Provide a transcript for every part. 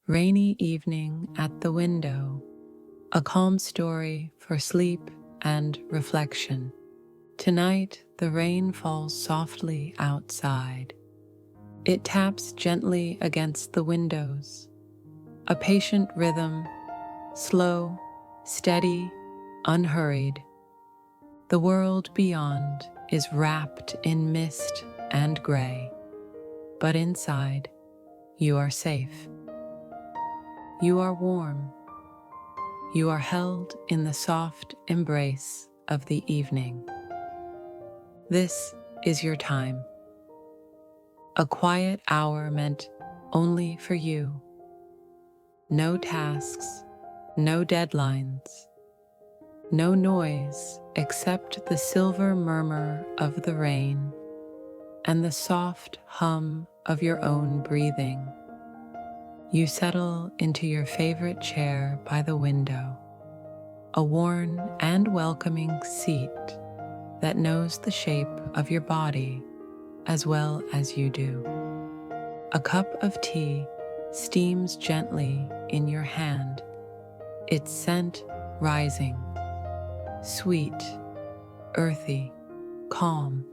Rainy evening at the window, a calm story for sleep and reflection. Tonight, the rain falls softly outside. It taps gently against the windows, a patient rhythm, slow, steady, unhurried. The world beyond is wrapped in mist and gray, but inside, you are safe. You are warm. You are held in the soft embrace of the evening. This is your time, a quiet hour meant only for you. No tasks, no deadlines, no noise except the silver murmur of the rain and the soft hum of your own breathing. You settle into your favorite chair by the window, a worn and welcoming seat that knows the shape of your body as well as you do. A cup of tea steams gently in your hand, its scent rising, sweet, earthy, calm.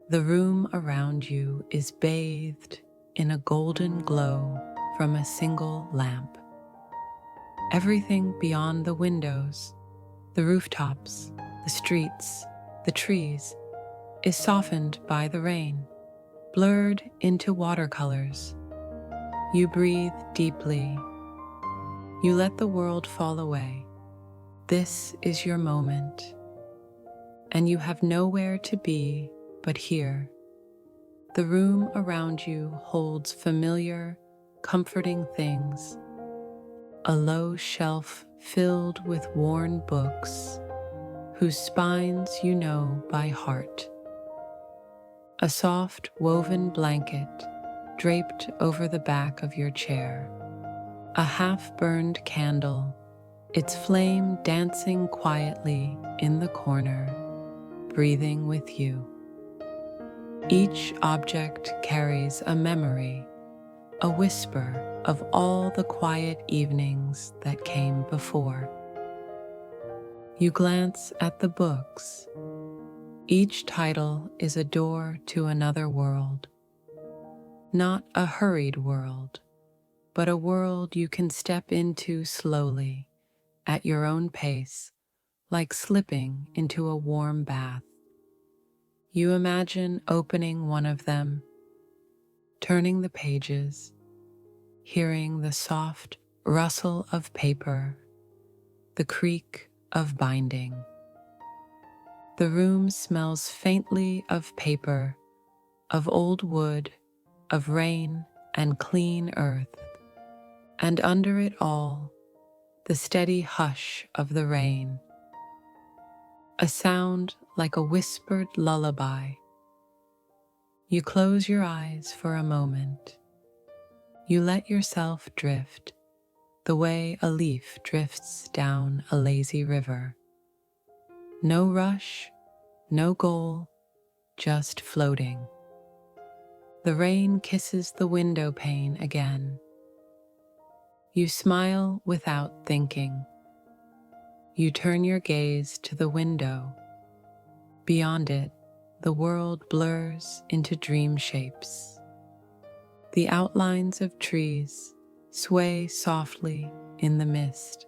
The room around you is bathed in a golden glow from a single lamp. Everything beyond the windows, the rooftops, the streets, the trees, is softened by the rain, blurred into watercolors. You breathe deeply. You let the world fall away. This is your moment, and you have nowhere to be but here. The room around you holds familiar, comforting things. A low shelf filled with worn books, whose spines you know by heart. A soft woven blanket draped over the back of your chair. A half-burned candle, its flame dancing quietly in the corner, breathing with you. Each object carries a memory, a whisper of all the quiet evenings that came before. You glance at the books. Each title is a door to another world. Not a hurried world, but a world you can step into slowly, at your own pace, like slipping into a warm bath. You imagine opening one of them, turning the pages, hearing the soft rustle of paper, the creak of binding. The room smells faintly of paper, of old wood, of rain and clean earth, and under it all, the steady hush of the rain, a sound like a whispered lullaby. You close your eyes for a moment. You let yourself drift, the way a leaf drifts down a lazy river. No rush, no goal, just floating. The rain kisses the window pane again. You smile without thinking. You turn your gaze to the window. Beyond it, the world blurs into dream shapes. The outlines of trees sway softly in the mist.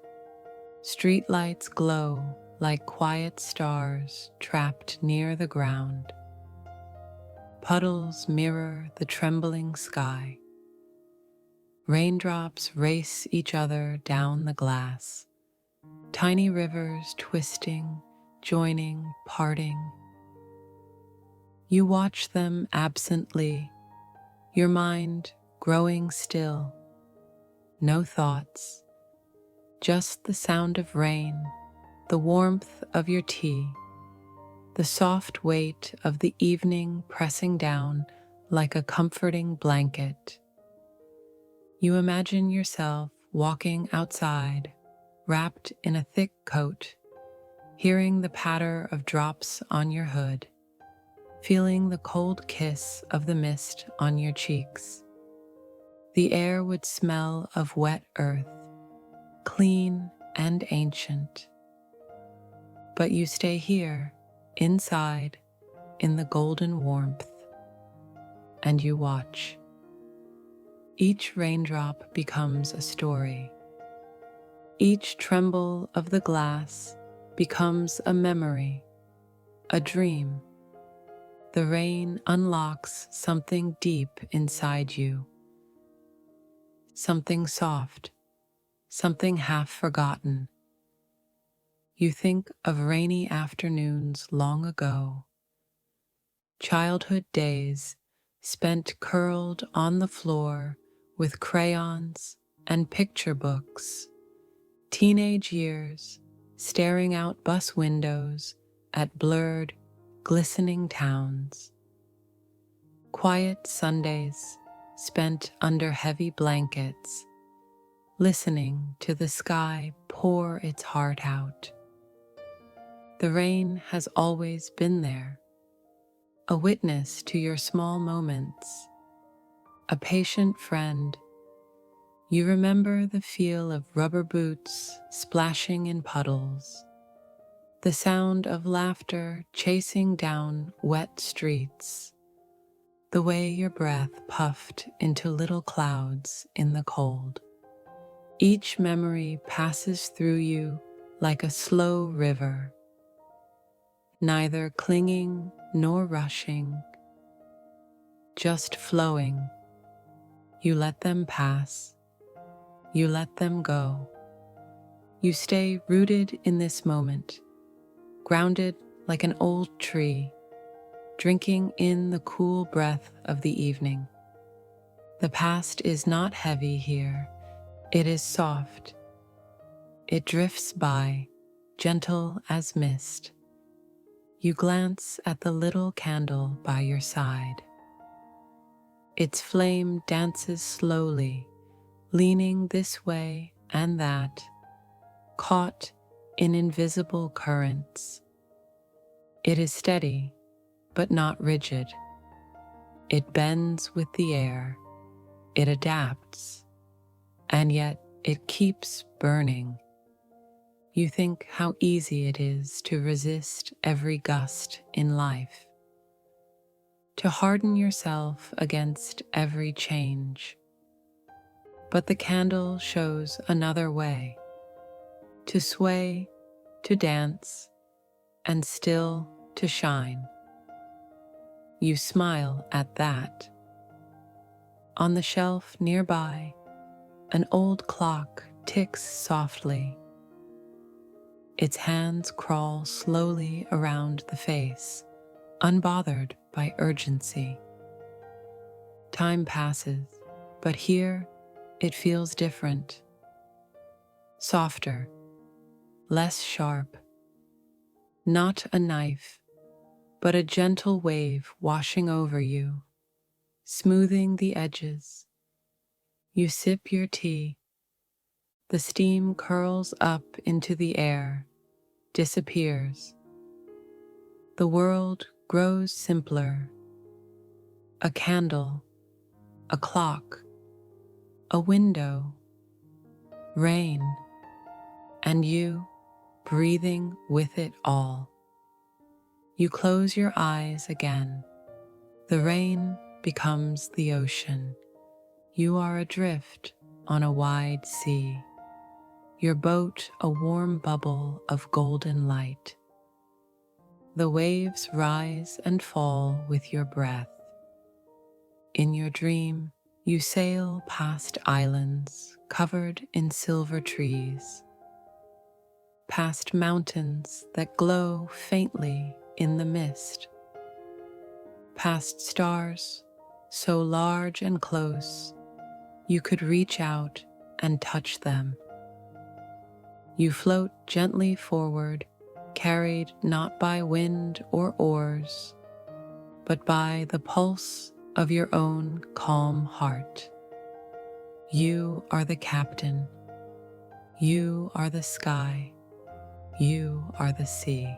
Streetlights glow like quiet stars trapped near the ground. Puddles mirror the trembling sky. Raindrops race each other down the glass. Tiny rivers twisting, joining, parting. You watch them absently, your mind growing still. No thoughts, just the sound of rain, the warmth of your tea, the soft weight of the evening pressing down like a comforting blanket. You imagine yourself walking outside, wrapped in a thick coat, hearing the patter of drops on your hood, feeling the cold kiss of the mist on your cheeks. The air would smell of wet earth, clean and ancient. But you stay here, inside, in the golden warmth, and you watch. Each raindrop becomes a story. Each tremble of the glass becomes a memory, a dream. The rain unlocks something deep inside you, something soft, something half forgotten. You think of rainy afternoons long ago, childhood days spent curled on the floor with crayons and picture books, teenage years staring out bus windows at blurred, glistening towns, quiet Sundays spent under heavy blankets, listening to the sky pour its heart out. The rain has always been there, a witness to your small moments, a patient friend. You remember the feel of rubber boots splashing in puddles, the sound of laughter chasing down wet streets, the way your breath puffed into little clouds in the cold. Each memory passes through you like a slow river, neither clinging nor rushing, just flowing. You let them pass. You let them go. You stay rooted in this moment, grounded like an old tree, drinking in the cool breath of the evening. The past is not heavy here. It is soft. It drifts by, gentle as mist. You glance at the little candle by your side. Its flame dances slowly, leaning this way and that, caught in invisible currents. It is steady, but not rigid. It bends with the air. It adapts, and yet it keeps burning. You think how easy it is to resist every gust in life, to harden yourself against every change. But the candle shows another way, to sway, to dance, and still to shine. You smile at that. On the shelf nearby, an old clock ticks softly. Its hands crawl slowly around the face, unbothered by urgency. Time passes, but here it feels different. Softer, less sharp. Not a knife, but a gentle wave washing over you, smoothing the edges. You sip your tea. The steam curls up into the air, disappears. The world grows simpler. A candle, a clock, a window, rain, and you breathing with it all. You close your eyes again. The rain becomes the ocean. You are adrift on a wide sea. Your boat a warm bubble of golden light. The waves rise and fall with your breath. In your dream, you sail past islands covered in silver trees, past mountains that glow faintly in the mist, past stars so large and close you could reach out and touch them. You float gently forward, carried not by wind or oars, but by the pulse of your own calm heart. You are the captain. You are the sky. You are the sea.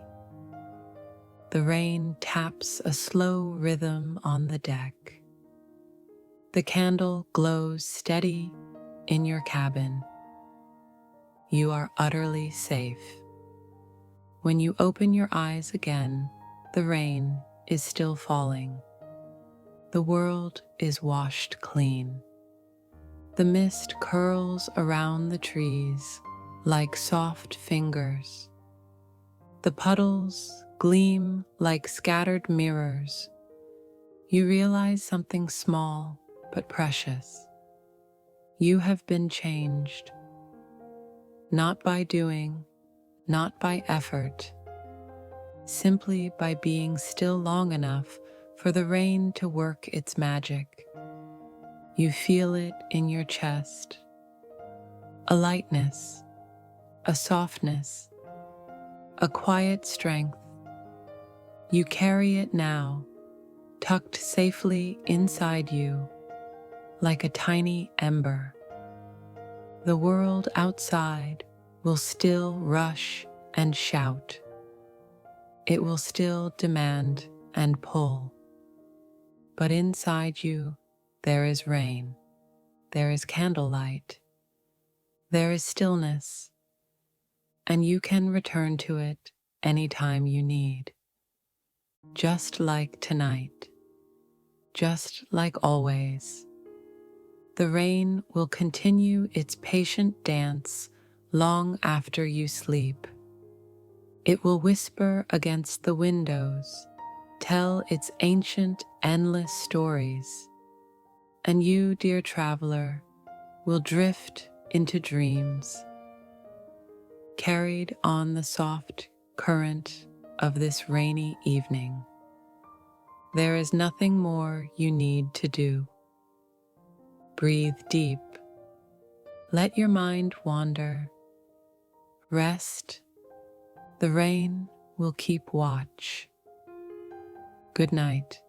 The rain taps a slow rhythm on the deck. The candle glows steady in your cabin. You are utterly safe. When you open your eyes again, the rain is still falling. The world is washed clean. The mist curls around the trees like soft fingers. The puddles gleam like scattered mirrors. You realize something small but precious. You have been changed, not by doing, not by effort, simply by being still long enough for the rain to work its magic. You feel it in your chest, a lightness, a softness, a quiet strength. You carry it now, tucked safely inside you, like a tiny ember. The world outside will still rush and shout. It will still demand and pull. But inside you, there is rain. There is candlelight. There is stillness. And you can return to it anytime you need. Just like tonight. Just like always. The rain will continue its patient dance long after you sleep. It will whisper against the windows, tell its ancient, endless stories. And you, dear traveler, will drift into dreams, carried on the soft current of this rainy evening. There is nothing more you need to do. Breathe deep. Let your mind wander. Rest. The rain will keep watch. Good night.